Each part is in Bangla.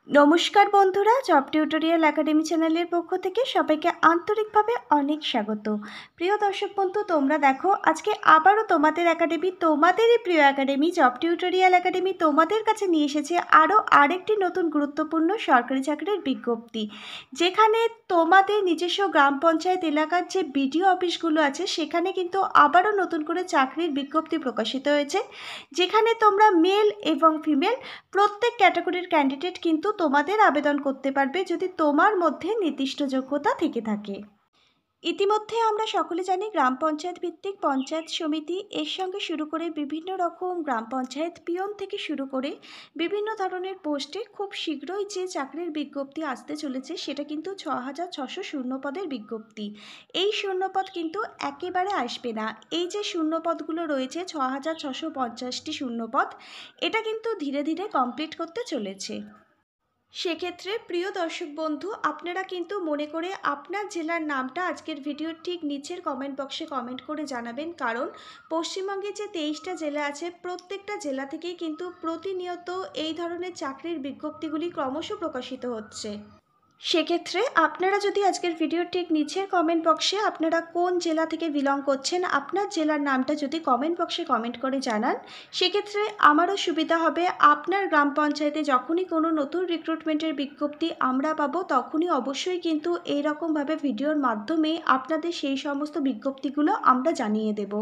নমস্কার বন্ধুরা, জব টিউটোরিয়াল একাডেমি চ্যানেলের পক্ষ থেকে সবাইকে আন্তরিকভাবে অনেক স্বাগত। প্রিয় দর্শক বন্ধু, তোমরা দেখো আজকে আবারও তোমাদের একাডেমি, তোমাদেরই প্রিয় একাডেমি জব টিউটোরিয়াল একাডেমি তোমাদের কাছে নিয়ে এসেছে আরও আরেকটি নতুন গুরুত্বপূর্ণ সরকারি চাকরির বিজ্ঞপ্তি, যেখানে তোমাদের নিজস্ব গ্রাম পঞ্চায়েত এলাকার যে বিডিও অফিসগুলো আছে সেখানে কিন্তু আবারও নতুন করে চাকরির বিজ্ঞপ্তি প্রকাশিত হয়েছে, যেখানে তোমরা মেল এবং ফিমেল প্রত্যেক ক্যাটাগরির ক্যান্ডিডেট কিন্তু তোমাদের আবেদন করতে পারবে যদি তোমার মধ্যে নির্দিষ্ট যোগ্যতা থেকে থাকে। ইতিমধ্যে আমরা সকলে জানি গ্রাম পঞ্চায়েত ভিত্তিক পঞ্চায়েত সমিতি এর সঙ্গে শুরু করে বিভিন্ন রকম গ্রাম পঞ্চায়েত পিয়ন থেকে শুরু করে বিভিন্ন ধরনের পোস্টে খুব শীঘ্রই যে চাকরির বিজ্ঞপ্তি আসতে চলেছে সেটা কিন্তু 6600 শূন্যপদের বিজ্ঞপ্তি। এই শূন্যপদ কিন্তু একেবারে আসবে না। এই যে শূন্যপদগুলো রয়েছে 6650টি শূন্যপদ, এটা কিন্তু ধীরে ধীরে কমপ্লিট করতে চলেছে। সেক্ষেত্রে প্রিয় দর্শক বন্ধু, আপনারা কিন্তু মনে করে আপনার জেলার নামটা আজকের ভিডিওর ঠিক নিচের কমেন্ট বক্সে কমেন্ট করে জানাবেন, কারণ পশ্চিমবঙ্গে যে 23টা জেলা আছে প্রত্যেকটা জেলা থেকেই কিন্তু প্রতিনিয়ত এই ধরনের চাকরির বিজ্ঞপ্তিগুলি ক্রমশ প্রকাশিত হচ্ছে। সেক্ষেত্রে আপনারা যদি আজকের ভিডিওর ঠিক নিচের কমেন্ট বক্সে আপনারা কোন জেলা থেকে বিলং করছেন আপনার জেলার নামটা যদি কমেন্ট বক্সে কমেন্ট করে জানান, সেক্ষেত্রে আমারও সুবিধা হবে। আপনার গ্রাম পঞ্চায়েতে যখনই কোনো নতুন রিক্রুটমেন্টের বিজ্ঞপ্তি আমরা পাবো, তখনই অবশ্যই কিন্তু এইরকমভাবে ভিডিওর মাধ্যমে আপনাদের সেই সমস্ত বিজ্ঞপ্তিগুলো আমরা জানিয়ে দেব।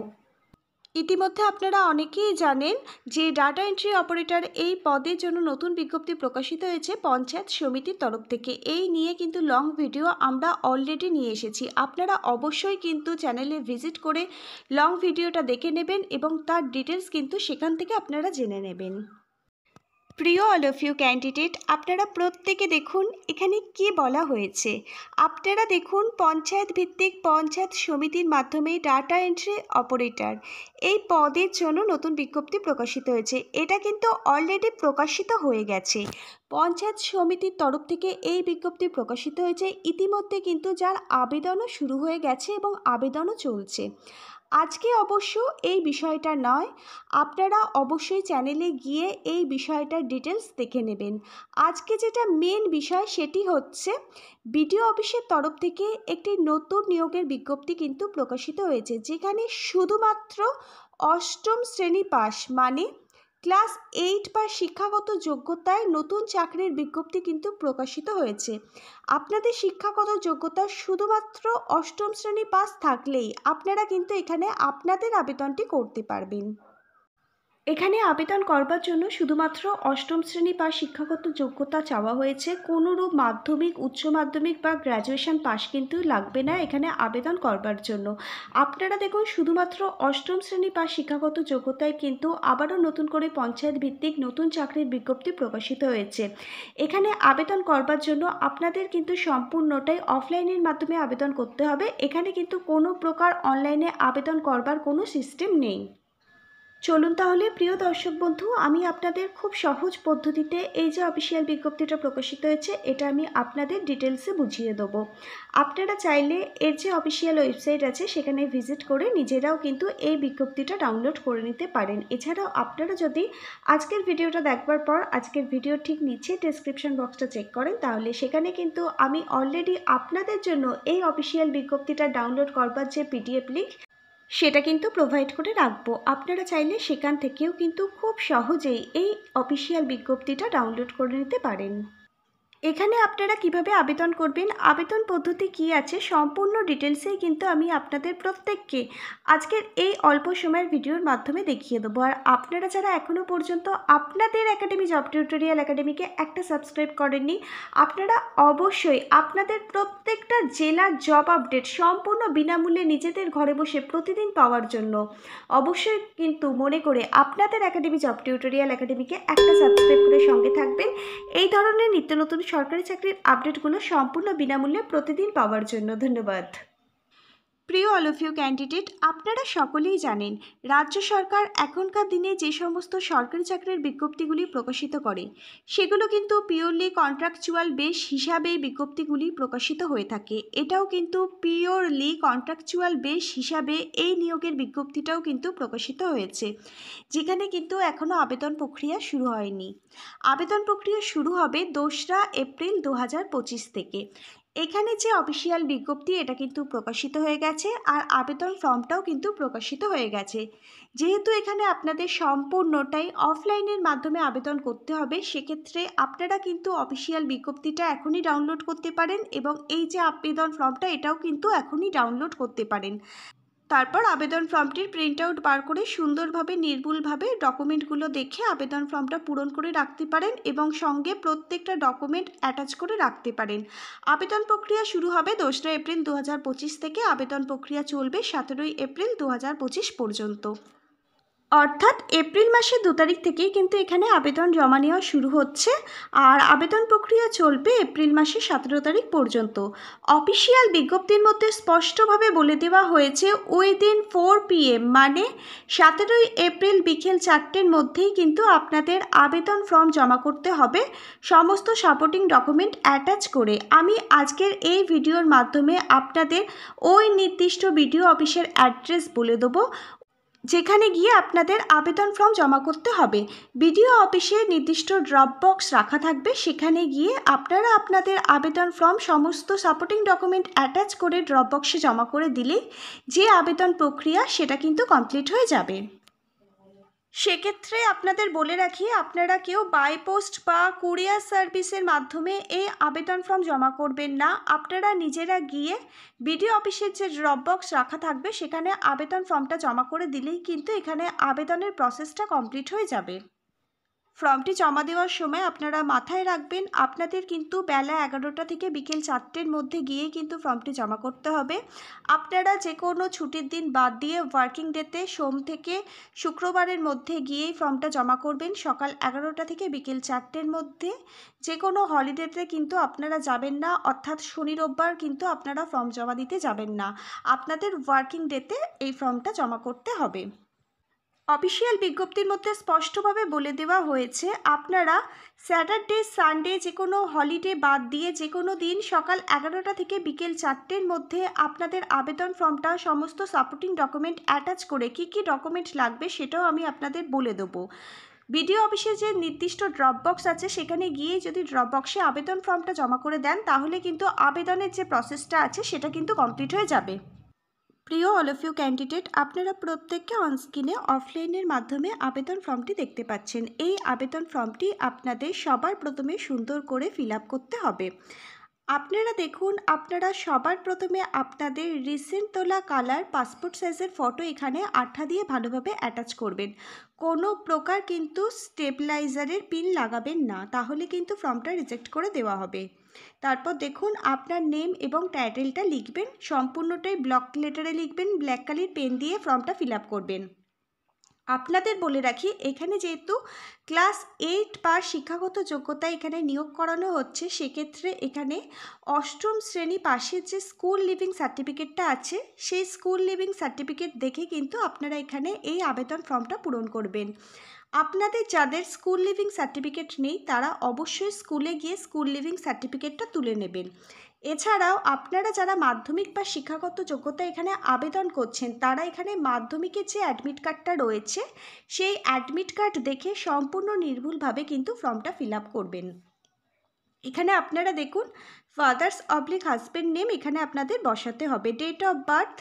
ইতিমধ্যে আপনারা অনেকেই জানেন যে ডাটা এন্ট্রি অপারেটর এই পদের জন্য নতুন বিজ্ঞপ্তি প্রকাশিত হয়েছে পঞ্চায়েত সমিতির তরফ থেকে। এই নিয়ে কিন্তু লং ভিডিও আমরা অলরেডি নিয়ে এসেছি। আপনারা অবশ্যই কিন্তু চ্যানেলে ভিজিট করে লং ভিডিওটা দেখে নেবেন এবং তার ডিটেলস কিন্তু সেখান থেকে আপনারা জেনে নেবেন। প্রিয় অল অফ ইউ ক্যান্ডিডেট, আপনারা প্রত্যেকে দেখুন এখানে কি বলা হয়েছে। আপনারা দেখুন পঞ্চায়েত ভিত্তিক পঞ্চায়েত সমিতির মাধ্যমে ডাটা এন্ট্রি অপারেটর এই পদের জন্য নতুন বিজ্ঞপ্তি প্রকাশিত হয়েছে। এটা কিন্তু অলরেডি প্রকাশিত হয়ে গেছে। পঞ্চায়েত সমিতির তরফ থেকে এই বিজ্ঞপ্তি প্রকাশিত হয়েছে। ইতিমধ্যে কিন্তু যার আবেদনও শুরু হয়ে গেছে এবং আবেদনও চলছে। আজকে অবশ্য এই বিষয়টা নয়, আপনারা অবশ্যই চ্যানেলে গিয়ে এই বিষয়টার ডিটেলস দেখে নেবেন। আজকে যেটা মেন বিষয় সেটি হচ্ছে বিডিও অফিসের তরফ থেকে একটি নতুন নিয়োগের বিজ্ঞপ্তি কিন্তু প্রকাশিত হয়েছে, যেখানে শুধুমাত্র অষ্টম শ্রেণী পাস মানে ক্লাস 8 বা শিক্ষাগত যোগ্যতায় নতুন চাকরির বিজ্ঞপ্তি কিন্তু প্রকাশিত হয়েছে। আপনাদের শিক্ষাগত যোগ্যতা শুধুমাত্র অষ্টম শ্রেণী পাস থাকলেই আপনারা কিন্তু এখানে আপনাদের আবেদনটি করতে পারবেন। এখানে আবেদন করবার জন্য শুধুমাত্র অষ্টম শ্রেণী বা শিক্ষাগত যোগ্যতা চাওয়া হয়েছে। কোনোরূপ মাধ্যমিক, উচ্চ মাধ্যমিক বা গ্র্যাজুয়েশন পাস কিন্তু লাগবে না এখানে আবেদন করবার জন্য। আপনারা দেখুন শুধুমাত্র অষ্টম শ্রেণী বা শিক্ষাগত যোগ্যতায় কিন্তু আবারও নতুন করে পঞ্চায়েত ভিত্তিক নতুন চাকরির বিজ্ঞপ্তি প্রকাশিত হয়েছে। এখানে আবেদন করবার জন্য আপনাদের কিন্তু সম্পূর্ণটাই অফলাইনের মাধ্যমে আবেদন করতে হবে। এখানে কিন্তু কোনো প্রকার অনলাইনে আবেদন করবার কোনো সিস্টেম নেই। চলুন তাহলে প্রিয় দর্শক বন্ধু, আমি আপনাদের খুব সহজ পদ্ধতিতে এই যে অফিসিয়াল বিজ্ঞপ্তিটা প্রকাশিত হয়েছে এটা আমি আপনাদের ডিটেলসে বুঝিয়ে দেবো। আপনারা চাইলে এর যে অফিসিয়াল ওয়েবসাইট আছে সেখানে ভিজিট করে নিজেরাও কিন্তু এই বিজ্ঞপ্তিটা ডাউনলোড করে নিতে পারেন। এছাড়াও আপনারা যদি আজকের ভিডিওটা দেখবার পর আজকের ভিডিও ঠিক নিচে ডেসক্রিপশন বক্সটা চেক করেন, তাহলে সেখানে কিন্তু আমি অলরেডি আপনাদের জন্য এই অফিসিয়াল বিজ্ঞপ্তিটা ডাউনলোড করবার যে পিডিএফ লিঙ্ক সেটা কিন্তু প্রোভাইড করে রাখবো। আপনারা চাইলে সেখান থেকেও কিন্তু খুব সহজেই এই অফিসিয়াল বিজ্ঞপ্তিটা ডাউনলোড করে নিতে পারেন। এখানে আপনারা কিভাবে আবেদন করবেন, আবেদন পদ্ধতি কি আছে, সম্পূর্ণ ডিটেলসেই কিন্তু আমি আপনাদের প্রত্যেককে আজকের এই অল্প সময়ের ভিডিওর মাধ্যমে দেখিয়ে দেবো। আর আপনারা যারা এখনও পর্যন্ত আপনাদের একাডেমি জব টিউটোরিয়াল একাডেমিকে একটা সাবস্ক্রাইব করেননি, আপনারা অবশ্যই আপনাদের প্রত্যেকটা জেলার জব আপডেট সম্পূর্ণ বিনামূল্যে নিজেদের ঘরে বসে প্রতিদিন পাওয়ার জন্য অবশ্যই কিন্তু মনে করে আপনাদের একাডেমি জব টিউটোরিয়াল একাডেমিকে একটা সাবস্ক্রাইব করে সঙ্গে থাকবেন এই ধরনের নিত্য নতুন সরকারি চাকরির আপডেটগুলো সম্পূর্ণ বিনামূল্যে প্রতিদিন পাওয়ার জন্য। ধন্যবাদ। প্রিয় অল অফ ইউ ক্যান্ডিডেট, আপনারা সকলেই জানেন রাজ্য সরকার এখনকার দিনে যে সমস্ত সরকারি চাকরির বিজ্ঞপ্তিগুলি প্রকাশিত করে সেগুলো কিন্তু পিওরলি কন্ট্রাকচুয়াল বেস হিসাবে বিজ্ঞপ্তিগুলি প্রকাশিত হয়ে থাকে। এটাও কিন্তু পিওরলি কন্ট্রাকচুয়াল বেস হিসাবে এই নিয়োগের বিজ্ঞপ্তিটাও কিন্তু প্রকাশিত হয়েছে, যেখানে কিন্তু এখনও আবেদন প্রক্রিয়া শুরু হয়নি। আবেদন প্রক্রিয়া শুরু হবে 2রা এপ্রিল 2025 থেকে। এখানে যে অফিসিয়াল বিজ্ঞপ্তি এটা কিন্তু প্রকাশিত হয়ে গেছে, আর আবেদন ফর্মটাও কিন্তু প্রকাশিত হয়ে গেছে। যেহেতু এখানে আপনাদের সম্পূর্ণটাই অফলাইনের মাধ্যমে আবেদন করতে হবে, সেক্ষেত্রে আপনারা কিন্তু অফিসিয়াল বিজ্ঞপ্তিটা এখনই ডাউনলোড করতে পারেন এবং এই যে আবেদন ফর্মটা এটাও কিন্তু এখনই ডাউনলোড করতে পারেন। তারপর আবেদন ফর্মটির প্রিন্ট আউট বার করে সুন্দরভাবে নির্ভুলভাবে ডকুমেন্টগুলো দেখে আবেদন ফর্মটা পূরণ করে রাখতে পারেন এবং সঙ্গে প্রত্যেকটা ডকুমেন্ট অ্যাটাচ করে রাখতে পারেন। আবেদন প্রক্রিয়া শুরু হবে 2রা এপ্রিল 2025 থেকে। আবেদন প্রক্রিয়া চলবে 17ই এপ্রিল 2025 পর্যন্ত। অর্থাৎ এপ্রিল মাসের 2 তারিখ থেকেই কিন্তু এখানে আবেদন জমা নেওয়া শুরু হচ্ছে, আর আবেদন প্রক্রিয়া চলবে এপ্রিল মাসের 17 তারিখ পর্যন্ত। অফিসিয়াল বিজ্ঞপ্তির মধ্যে স্পষ্টভাবে বলে দেওয়া হয়েছে উইদিন 4 PM মানে 17ই এপ্রিল বিকেল 4টের মধ্যেই কিন্তু আপনাদের আবেদন ফর্ম জমা করতে হবে, সমস্ত সাপোর্টিং ডকুমেন্ট অ্যাটাচ করে। আমি আজকের এই ভিডিওর মাধ্যমে আপনাদের ওই নির্দিষ্ট বিডিও অফিসের অ্যাড্রেস বলে দেবো, যেখানে গিয়ে আপনাদের আবেদন ফর্ম জমা করতে হবে। বিডিও অফিসে নির্দিষ্ট ড্রপ বক্স রাখা থাকবে, সেখানে গিয়ে আপনারা আপনাদের আবেদন ফর্ম সমস্ত সাপোর্টিং ডকুমেন্ট অ্যাটাচ করে ড্রপ বক্সে জমা করে দিলেই যে আবেদন প্রক্রিয়া সেটা কিন্তু কমপ্লিট হয়ে যাবে। সেক্ষেত্রে আপনাদের বলে রাখি, আপনারা কেউ বাই পোস্ট বা কুরিয়ার সার্ভিসের মাধ্যমে এই আবেদন ফর্ম জমা করবেন না। আপনারা নিজেরা গিয়ে বিডিও অফিসের যে ড্রপ বক্স রাখা থাকবে সেখানে আবেদন ফর্মটা জমা করে দিলেই কিন্তু এখানে আবেদনের প্রসেসটা কমপ্লিট হয়ে যাবে। ফর্মটি জমা দেওয়ার সময় আপনারা মাথায় রাখবেন আপনাদের কিন্তু বেলা 11টা থেকে বিকেল 4টের মধ্যে গিয়ে কিন্তু ফর্মটি জমা করতে হবে। আপনারা যে কোনো ছুটির দিন বাদ দিয়ে ওয়ার্কিং ডেতে সোম থেকে শুক্রবারের মধ্যে গিয়েই ফর্মটা জমা করবেন সকাল 11টা থেকে বিকেল 4টের মধ্যে। যে কোনো হলিডেতে কিন্তু আপনারা যাবেন না, অর্থাৎ শনি রোববার কিন্তু আপনারা ফর্ম জমা দিতে যাবেন না। আপনাদের ওয়ার্কিং ডেতে এই ফর্মটা জমা করতে হবে। অফিসিয়াল বিজ্ঞপ্তির মধ্যে স্পষ্টভাবে বলে দেওয়া হয়েছে আপনারা স্যাটারডে সানডে যে কোনো হলিডে বাদ দিয়ে যে কোনো দিন সকাল 11টা থেকে বিকেল 4টের মধ্যে আপনাদের আবেদন ফর্মটা সমস্ত সাপোর্টিং ডকুমেন্ট অ্যাটাচ করে কী কী ডকুমেন্ট লাগবে সেটাও আমি আপনাদের বলে দেবো। বিডিও অফিসে যে নির্দিষ্ট ড্রপ বক্স আছে সেখানে গিয়ে যদি ড্রপ বক্সে আবেদন ফর্মটা জমা করে দেন তাহলে কিন্তু আবেদনের যে প্রসেসটা আছে সেটা কিন্তু কমপ্লিট হয়ে যাবে। প্রিয় অল অফ ইউ ক্যান্ডিডেট, আপনারা প্রত্যেককে অনস্ক্রিনে অফলাইনের মাধ্যমে আবেদন ফর্মটি দেখতে পাচ্ছেন। এই আবেদন ফর্মটি আপনাদের সবার প্রথমে সুন্দর করে ফিল আপ করতে হবে। আপনারা দেখুন, আপনারা সবার প্রথমে আপনাদের রিসেন্ট তোলা কালার পাসপোর্ট সাইজের ফটো এখানে আঠা দিয়ে ভালোভাবে অ্যাটাচ করবেন। কোনো প্রকার কিন্তু স্টেবিলাইজারের পিন লাগাবেন না, তাহলে কিন্তু ফর্মটা রিজেক্ট করে দেওয়া হবে। তারপর দেখুন আপনার নেম এবং টাইটেলটা লিখবেন, সম্পূর্ণটাই ব্লক লেটারে লিখবেন, ব্ল্যাক কালির পেন দিয়ে ফর্মটা ফিল আপ করবেন। আপনাদের বলে রাখি এখানে যেহেতু ক্লাস 8 পাস শিক্ষাগত যোগ্যতা এখানে নিয়োগ করানো হচ্ছে, সেক্ষেত্রে এখানে 8ম শ্রেণী পাশের যে স্কুল লিভিং সার্টিফিকেটটা আছে সেই স্কুল লিভিং সার্টিফিকেট দেখে কিন্তু আপনারা এখানে এই আবেদন ফর্মটা পূরণ করবেন। আপনাদের যাদের স্কুল লিভিং সার্টিফিকেট নেই তারা অবশ্যই স্কুলে গিয়ে স্কুল লিভিং সার্টিফিকেটটা তুলে নেবেন। এছাড়াও আপনারা যারা মাধ্যমিক বা শিক্ষাগত যোগ্যতা এখানে আবেদন করছেন তারা এখানে মাধ্যমিকের যে অ্যাডমিট কার্ডটা রয়েছে সেই অ্যাডমিট কার্ড দেখে সম্পূর্ণ নির্ভুলভাবে কিন্তু ফর্মটা ফিল আপ করবেন। এখানে আপনারা দেখুন ফাদার্স অবলিক হাজব্যান্ড নেম এখানে আপনাদের বসাতে হবে। ডেট অফ বার্থ,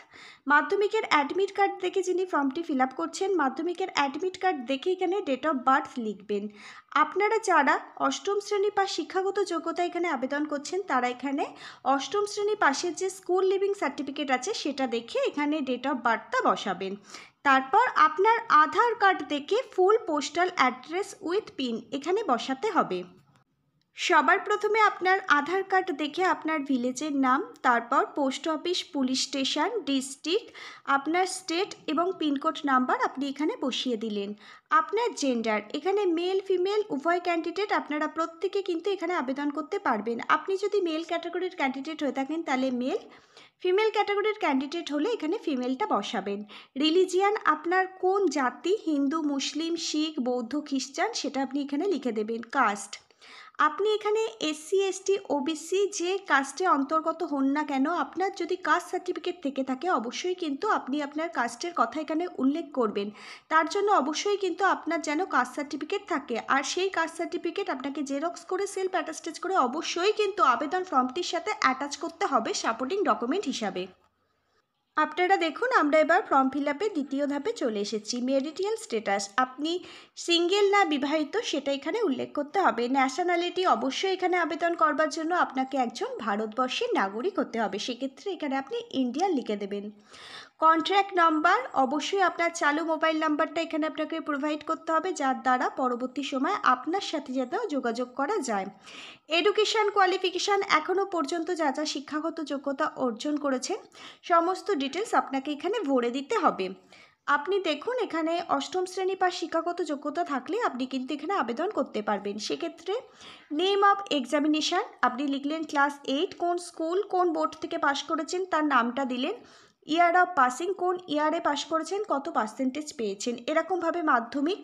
মাধ্যমিকের অ্যাডমিট কার্ড দেখে যিনি ফর্মটি ফিল আপ করছেন মাধ্যমিকের অ্যাডমিট কার্ড দেখে এখানে ডেট অফ বার্থ লিখবেন। আপনারা যারা 8ম শ্রেণী পাস শিক্ষাগত যোগ্যতা এখানে আবেদন করছেন তারা এখানে 8ম শ্রেণী পাশের যে স্কুল লিভিং সার্টিফিকেট আছে সেটা দেখে এখানে ডেট অফ বার্থটা বসাবেন। তারপর আপনার আধার কার্ড দেখে ফুল পোস্টাল অ্যাড্রেস উইথ পিন এখানে বসাতে হবে। সবার প্রথমে আপনার আধার কার্ড দেখে আপনার ভিলেজের নাম, তারপর post office, police station, district, আপনার স্টেট এবং পিনকোড নাম্বার আপনি এখানে বসিয়ে দিলেন। আপনার জেন্ডার, এখানে মেল ফিমেল উভয় ক্যান্ডিডেট আপনারা প্রত্যেকে কিন্তু এখানে আবেদন করতে পারবেন। আপনি যদি মেল ক্যাটাগরির ক্যান্ডিডেট হয়ে থাকেন তাহলে মেল, ফিমেল ক্যাটাগরির ক্যান্ডিডেট হলে এখানে ফিমেলটা বসাবেন। রিলিজিয়ান, আপনার কোন জাতি, হিন্দু, মুসলিম, শিখ, বৌদ্ধ, খ্রিস্টান, সেটা আপনি এখানে লিখে দেবেন। কাস্ট, আপনি এখানে এসসি, এসটি, ওবিসি যে কাস্টে অন্তর্গত হন না কেন, আপনার যদি কাস্ট সার্টিফিকেট থেকে থাকে অবশ্যই কিন্তু আপনি আপনার কাস্টের কথা এখানে উল্লেখ করবেন। তার জন্য অবশ্যই কিন্তু আপনার যেন কাস্ট সার্টিফিকেট থাকে, আর সেই কাস্ট সার্টিফিকেট আপনাকে জেরক্স করে সেলফ অ্যাটাস্টেজ করে অবশ্যই কিন্তু আবেদন ফর্মটির সাথে অ্যাটাচ করতে হবে সাপোর্টিং ডকুমেন্ট হিসাবে। আপনারা দেখুন আমরা এবার ফর্ম ফিল আপের দ্বিতীয় ধাপে চলে এসেছি। ম্যারিটাল স্ট্যাটাস, আপনি সিঙ্গেল না বিবাহিত সেটা এখানে উল্লেখ করতে হবে। ন্যাশনালিটি, অবশ্যই এখানে আবেদন করবার জন্য আপনাকে একজন ভারতবর্ষের নাগরিক হতে হবে, সেক্ষেত্রে এখানে আপনি ইন্ডিয়ান লিখে দেবেন। কন্ট্যাক্ট নাম্বার, অবশ্যই আপনার চালু মোবাইল নাম্বারটা এখানে আপনাকে প্রোভাইড করতে হবে, যার দ্বারা পরবর্তী সময় আপনার সাথে যাতে যোগাযোগ করা যায়। এডুকেশান কোয়ালিফিকেশান, এখনও পর্যন্ত যা যা শিক্ষাগত যোগ্যতা অর্জন করেছেন সমস্ত ডিটেলস আপনাকে এখানে ভরে দিতে হবে। আপনি দেখুন এখানে অষ্টম শ্রেণী বা শিক্ষাগত যোগ্যতা থাকলে আপনি কিন্তু এখানে আবেদন করতে পারবেন। সেক্ষেত্রে নেম অফ এক্সামিনেশান আপনি লিখলেন ক্লাস 8, কোন স্কুল কোন বোর্ড থেকে পাশ করেছেন তার নামটা দিলেন। ইয়ার অফ পাসিং, কোন ইয়ারে পাশ করেছেন, কত পার্সেন্টেজ পেয়েছেন। এরকমভাবে মাধ্যমিক,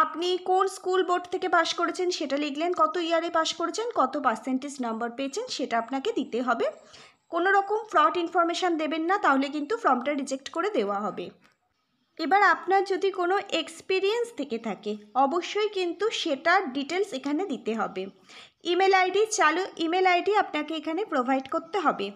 আপনি কোন স্কুল বোর্ড থেকে পাশ করেছেন সেটা লিখলেন, কত ইয়ারে পাশ করেছেন, কত পার্সেন্টেজ নাম্বার পেয়েছেন সেটা আপনাকে দিতে হবে। কোনো রকম ফ্রড ইনফরমেশান দেবেন না, তাহলে কিন্তু ফর্মটা রিজেক্ট করে দেওয়া হবে। এবার আপনার যদি কোনো এক্সপিরিয়েন্স থেকে থাকে অবশ্যই কিন্তু সেটার ডিটেলস এখানে দিতে হবে। ইমেল আইডি, চালু ইমেল আইডি আপনাকে এখানে প্রোভাইড করতে হবে।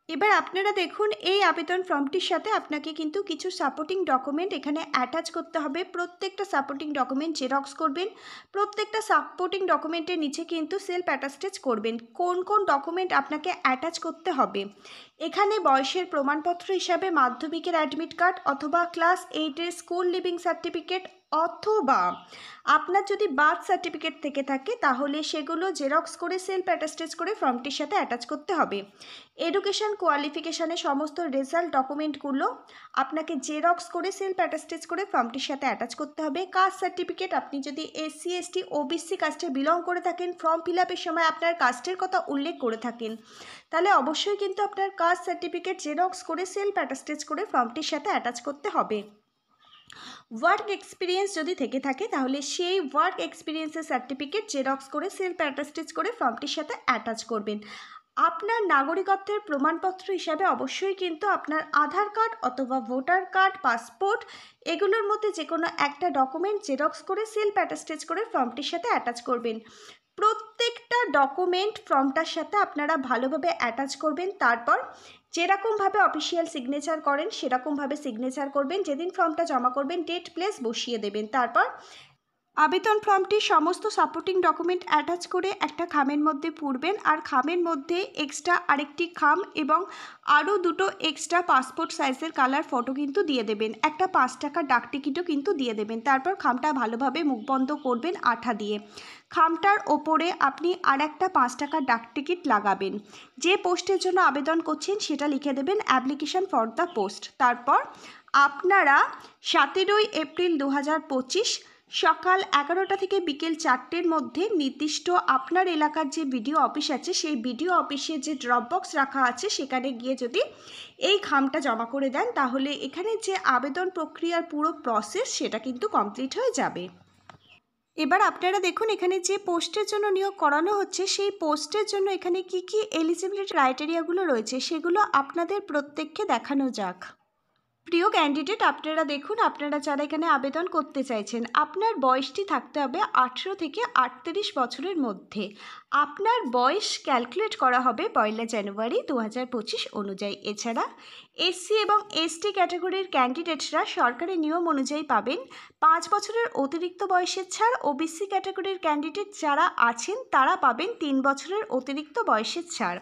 এবার আপনারা দেখুন এই আবেদন ফর্মটির সাথে আপনাকে কিন্তু কিছু সাপোর্টিং ডকুমেন্ট এখানে অ্যাটাচ করতে হবে। প্রত্যেকটা সাপোর্টিং ডকুমেন্ট জেরক্স করবেন, প্রত্যেকটা সাপোর্টিং ডকুমেন্টের নিচে কিন্তু সেলফ অ্যাটাস্টেজ করবেন। কোন কোন ডকুমেন্ট আপনাকে অ্যাটাচ করতে হবে, এখানে বয়সের প্রমাণপত্র হিসাবে মাধ্যমিকের অ্যাডমিট কার্ড অথবা ক্লাস 8-এর স্কুল লিভিং সার্টিফিকেট, অথবা আপনার যদি বার্থ সার্টিফিকেট থেকে থাকে তাহলে সেগুলো জেরক্স করে সেলফ অ্যাটাস্টেজ করে ফর্মটির সাথে অ্যাটাচ করতে হবে। এডুকেশন কোয়ালিফিকেশানের সমস্ত রেজাল্ট ডকুমেন্টগুলো আপনাকে জেরক্স করে সেলফ অ্যাটাস্টেজ করে ফর্মটির সাথে অ্যাটাচ করতে হবে। কাস্ট সার্টিফিকেট, আপনি যদি এসসি, এসটি, ওবিসি কাস্টে বিলং করে থাকেন, ফর্ম ফিল আপের সময় আপনার কাস্টের কথা উল্লেখ করে থাকেন, তাহলে অবশ্যই কিন্তু আপনার কাস্ট সার্টিফিকেট জেরক্স করে সেলফ অ্যাটাস্টেজ করে ফর্মটির সাথে অ্যাটাচ করতে হবে। ওয়ার্ক এক্সপিরিয়েন্স যদি থেকে থাকে তাহলে সেই ওয়ার্ক এক্সপিরিয়েন্সের সার্টিফিকেট জেরক্স করে সেলফ অ্যাটাস্টেজ করে ফর্মটির সাথে অ্যাটাচ করবেন। আপনার নাগরিকত্বের প্রমাণপত্র হিসাবে অবশ্যই কিন্তু আপনার আধার কার্ড অথবা ভোটার কার্ড, পাসপোর্ট, এগুলোর মধ্যে যে কোনো একটা ডকুমেন্ট জেরক্স করে সেলফ অ্যাটাস্টেজ করে ফর্মটির সাথে অ্যাটাচ করবেন। প্রত্যেকটা ডকুমেন্ট ফর্মটার সাথে আপনারা ভালোভাবে অ্যাটাচ করবেন, তারপর যেরকমভাবে অফিসিয়াল সিগনেচার করেন সেরকমভাবে সিগনেচার করবেন। যেদিন ফর্মটা জমা করবেন ডেট প্লেস বসিয়ে দেবেন, তারপর আবেদন ফর্মটি সমস্ত সাপোর্টিং ডকুমেন্ট অ্যাটাচ করে একটা খামের মধ্যে পুরবেন, আর খামের মধ্যে এক্সট্রা আরেকটি খাম এবং আরও দুটো এক্সট্রা পাসপোর্ট সাইজের কালার ফটো কিন্তু দিয়ে দেবেন। একটা 5 টাকার ডাক টিকিটও কিন্তু দিয়ে দেবেন। তারপর খামটা ভালোভাবে মুখবন্ধ করবেন আঠা দিয়ে। খামটার ওপরে আপনি আর একটা 5 টাকার ডাক টিকিট লাগাবেন। যে পোস্টের জন্য আবেদন করছেন সেটা লিখে দেবেন অ্যাপ্লিকেশন ফর দ্য পোস্ট। তারপর আপনারা 17 এপ্রিল 2025 সকাল 11টা থেকে বিকেল 4টের মধ্যে নির্দিষ্ট আপনার এলাকার যে বিডিও অফিস আছে সেই বিডিও অফিসে যে ড্রপ বক্স রাখা আছে সেখানে গিয়ে যদি এই খামটা জমা করে দেন তাহলে এখানে যে আবেদন প্রক্রিয়ার পুরো প্রসেস সেটা কিন্তু কমপ্লিট হয়ে যাবে। এবার আপনারা দেখুন এখানে যে পোস্টের জন্য নিয়োগ করানো হচ্ছে সেই পোস্টের জন্য এখানে কি কি এলিজিবিলিটি ক্রাইটেরিয়াগুলো রয়েছে সেগুলো আপনাদের প্রত্যেককে দেখানো যাক। প্রিয় ক্যান্ডিডেট, আপনারা দেখুন আপনারা যারা এখানে আবেদন করতে চাইছেন আপনার বয়সটি থাকতে হবে 18 থেকে 38 বছরের মধ্যে। আপনার বয়স ক্যালকুলেট করা হবে 1 জানুয়ারি 2025 অনুযায়ী। এছাড়া এসসি এবং এসটি ক্যাটাগরির ক্যান্ডিডেটরা সরকারি নিয়ম অনুযায়ী পাবেন 5 বছরের অতিরিক্ত বয়সের ছাড়। ওবিসি ক্যাটাগরির ক্যান্ডিডেট যারা আছেন তারা পাবেন 3 বছরের অতিরিক্ত বয়সের ছাড়।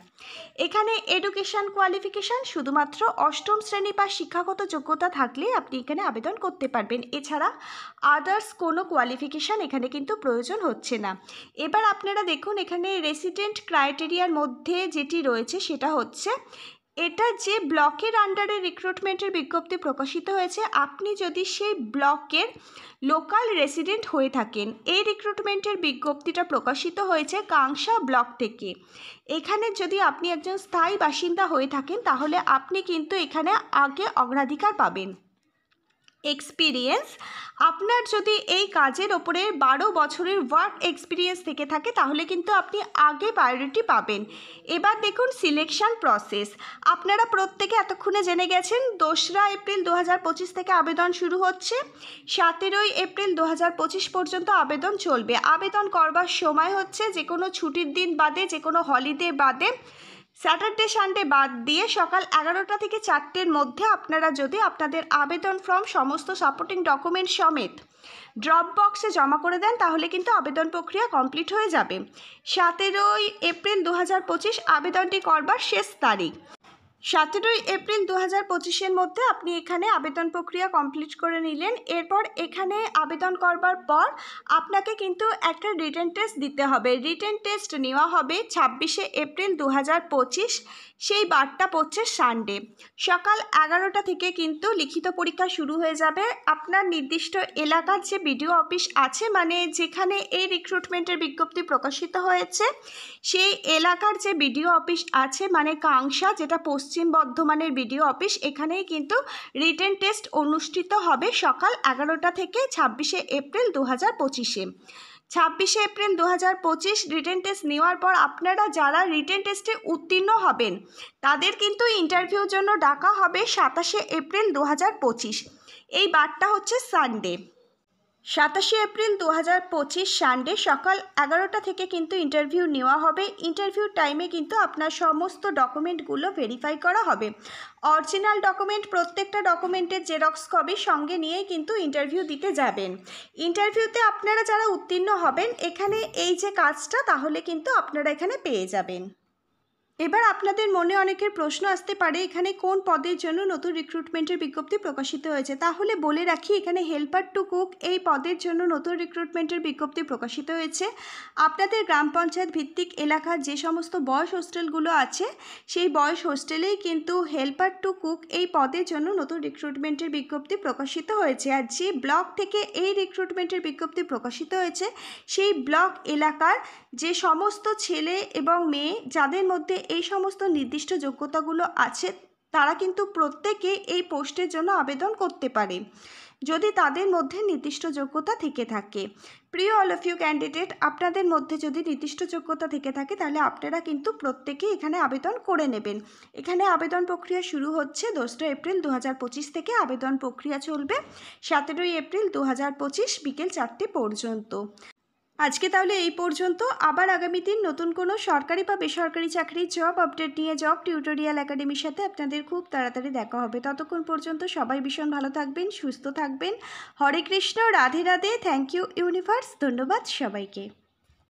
এখানে এডুকেশান কোয়ালিফিকেশান শুধুমাত্র অষ্টম শ্রেণী বা শিক্ষাগত যোগ্যতা থাকলে আপনি এখানে আবেদন করতে পারবেন, এছাড়া আদার্স কোনো কোয়ালিফিকেশান এখানে কিন্তু প্রয়োজন হচ্ছে না। এবার আপনারা দেখুন এখানে রেসিডেন্ট ক্রাইটেরিয়ার মধ্যে যেটি রয়েছে সেটা হচ্ছে এটা যে ব্লকের আন্ডারে রিক্রুটমেন্টের বিজ্ঞপ্তি প্রকাশিত হয়েছে, আপনি যদি সেই ব্লকের লোকাল রেসিডেন্ট হয়ে থাকেন। এই রিক্রুটমেন্টের বিজ্ঞপ্তিটা প্রকাশিত হয়েছে কাংসা ব্লক থেকে। এখানে যদি আপনি একজন স্থায়ী বাসিন্দা হয়ে থাকেন তাহলে আপনি কিন্তু এখানে আগে অগ্রাধিকার পাবেন। এক্সপিরিয়েন্স, আপনার যদি এই কাজের ওপরে 12 বছরের ওয়ার্ক এক্সপিরিয়েন্স থেকে থাকে তাহলে কিন্তু আপনি আগে প্রায়োরিটি পাবেন। এবার দেখুন সিলেকশন প্রসেস। আপনারা প্রত্যেকে এতক্ষণে জেনে গেছেন 2রা এপ্রিল 2025 থেকে আবেদন শুরু হচ্ছে, 17ই এপ্রিল 2025 পর্যন্ত আবেদন চলবে। আবেদন করবার সময় হচ্ছে যে কোনো ছুটির দিন বাদে, যে কোনো হলিডে বাদে, স্যাটারডে সানডে বাদ দিয়ে সকাল 11টা থেকে 4টের মধ্যে আপনারা যদি আপনাদের আবেদন ফর্ম সমস্ত সাপোর্টিং ডকুমেন্ট সমেত ড্রপ বক্সে জমা করে দেন তাহলে কিন্তু আবেদন প্রক্রিয়া কমপ্লিট হয়ে যাবে। 17ই এপ্রিল 2025 আবেদনটি করবার শেষ তারিখ। 17ই এপ্রিল 2025-এর মধ্যে আপনি এখানে আবেদন প্রক্রিয়া কমপ্লিট করে নিলেন। এরপর এখানে আবেদন করবার পর আপনাকে কিন্তু একটা রিটেন টেস্ট দিতে হবে। রিটেন টেস্ট নেওয়া হবে 26শে এপ্রিল 2025, সেই বারটা পড়ছে সানডে। সকাল 11টা থেকে কিন্তু লিখিত পরীক্ষা শুরু হয়ে যাবে। আপনার নির্দিষ্ট এলাকার যে বিডিও অফিস আছে, মানে যেখানে এই রিক্রুটমেন্টের বিজ্ঞপ্তি প্রকাশিত হয়েছে, সেই এলাকার যে বিডিও অফিস আছে, মানে কাংসা, যেটা পশ্চিম বর্ধমানের বিডিও অফিস, এখানেই কিন্তু রিটেন টেস্ট অনুষ্ঠিত হবে সকাল 11টা থেকে 26শে এপ্রিল 2025-এ। 26শে এপ্রিল 2025 রিটেন টেস্ট নেওয়ার পর আপনারা যারা রিটেন টেস্টে উত্তীর্ণ হবেন তাদের কিন্তু ইন্টারভিউর জন্য ডাকা হবে 27শে এপ্রিল 2025। এই বারটা হচ্ছে সানডে। 27শে এপ্রিল 2025 সানডে সকাল 11টা থেকে কিন্তু ইন্টারভিউ নেওয়া হবে। ইন্টারভিউ টাইমে কিন্তু আপনার সমস্ত ডকুমেন্টগুলো ভেরিফাই করা হবে। অরিজিনাল ডকুমেন্ট, প্রত্যেকটা ডকুমেন্টের জেরক্স কপি সঙ্গে নিয়েই কিন্তু ইন্টারভিউ দিতে যাবেন। ইন্টারভিউতে আপনারা যারা উত্তীর্ণ হবেন এখানে এই যে কাজটা, তাহলে কিন্তু আপনারা এখানে পেয়ে যাবেন। এবার আপনাদের মনে অনেকের প্রশ্ন আসতে পারে এখানে কোন পদের জন্য নতুন রিক্রুটমেন্টের বিজ্ঞপ্তি প্রকাশিত হয়েছে। তাহলে বলে রাখি এখানে হেল্পার টু কুক এই পদের জন্য নতুন রিক্রুটমেন্টের বিজ্ঞপ্তি প্রকাশিত হয়েছে। আপনাদের গ্রাম পঞ্চায়েত ভিত্তিক এলাকার যে সমস্ত বয়েজ হোস্টেলগুলো আছে সেই বয়েজ হোস্টেলেই কিন্তু হেল্পার টু কুক এই পদের জন্য নতুন রিক্রুটমেন্টের বিজ্ঞপ্তি প্রকাশিত হয়েছে। আর যে ব্লক থেকে এই রিক্রুটমেন্টের বিজ্ঞপ্তি প্রকাশিত হয়েছে সেই ব্লক এলাকার যে সমস্ত ছেলে এবং মেয়ে যাদের মধ্যে এই সমস্ত নির্দিষ্ট যোগ্যতাগুলো আছে তারা কিন্তু প্রত্যেকে এই পোস্টের জন্য আবেদন করতে পারে যদি তাদের মধ্যে নির্দিষ্ট যোগ্যতা থেকে থাকে। প্রিয় অল অফ ইউ ক্যান্ডিডেট, আপনাদের মধ্যে যদি নির্দিষ্ট যোগ্যতা থেকে থাকে তাহলে আপনারা কিন্তু প্রত্যেকেই এখানে আবেদন করে নেবেন। এখানে আবেদন প্রক্রিয়া শুরু হচ্ছে 2রা এপ্রিল 2025 থেকে। আবেদন প্রক্রিয়া চলবে 17ই এপ্রিল 2025 বিকেল 4টে পর্যন্ত। আজকে তাহলে এই পর্যন্ত। আবার আগামী দিন নতুন কোনো সরকারি বা বেসরকারি চাকরির জব আপডেট নিয়ে জব টিউটোরিয়াল একাডেমির সাথে আপনাদের খুব তাড়াতাড়ি দেখা হবে। ততক্ষণ পর্যন্ত সবাই ভীষণ ভালো থাকবেন, সুস্থ থাকবেন। Hare Krishna, Radhe Radhe. Thank you universe. ধন্যবাদ সবাইকে।